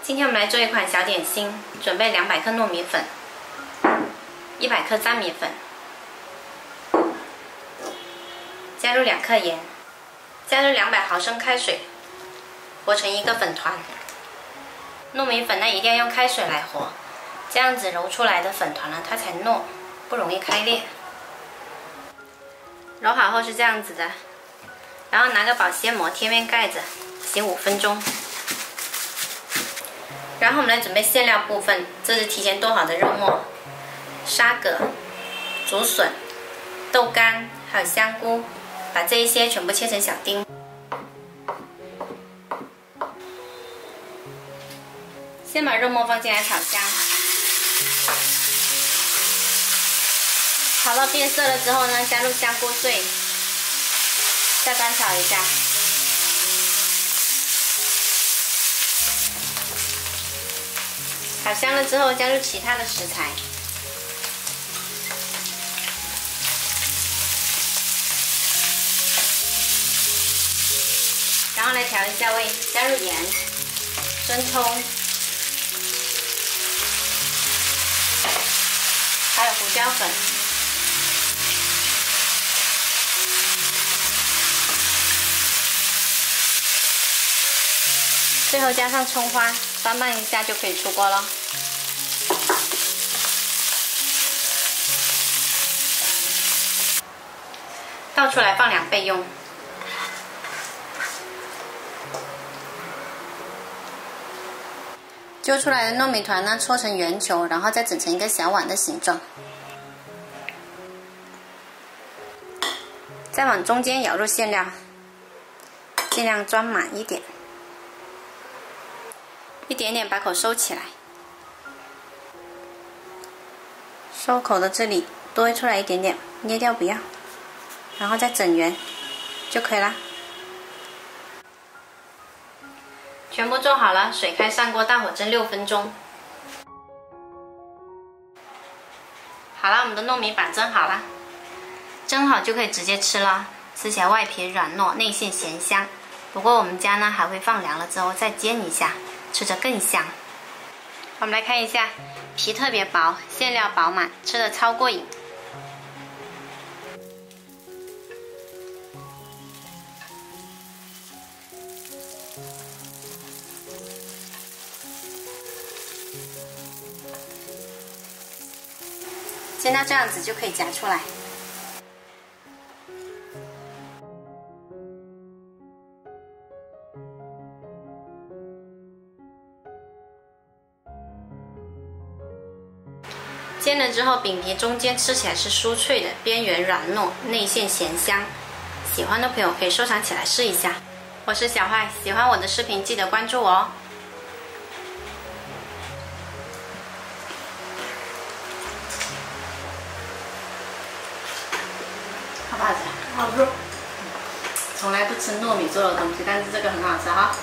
今天我们来做一款小点心，准备200克糯米粉，100克粘米粉，加入2克盐，加入200毫升开水，和成一个粉团。糯米粉呢一定要用开水来和，这样子揉出来的粉团呢它才糯，不容易开裂。揉好后是这样子的，然后拿个保鲜膜贴面盖着，醒5分钟。然后我们来准备馅料部分，这是提前剁好的肉末、沙葛、竹笋、豆干，还有香菇，把这一些全部切成小丁。先把肉末放进来炒香，炒到变色了之后呢，加入香菇碎，再翻炒一下。炒香了之后，加入其他的食材，然后来调一下味，加入盐、生抽，还有胡椒粉，最后加上葱花，翻拌一下就可以出锅了。倒出来放2倍用。揪出来的糯米团呢，搓成圆球，然后再整成一个小碗的形状，再往中间舀入馅料，尽量装满一点，一点点把口收起来，收口的这里多出来一点点，捏掉不要，然后再整圆就可以了。全部做好了，水开上锅，大火蒸6分钟。好了，我们的糯米板蒸好了，蒸好就可以直接吃了。吃起来外皮软糯，内馅咸香。不过我们家呢还会放凉了之后再煎一下，吃着更香。我们来看一下，皮特别薄，馅料饱满，吃的超过瘾。煎到这样子就可以夹出来。煎了之后，饼皮中间吃起来是酥脆的，边缘软糯，内馅咸香。喜欢的朋友可以收藏起来试一下。我是小坏，喜欢我的视频记得关注我哦。好不好吃？好吃。从来不吃糯米做的东西，但是这个很好吃哈。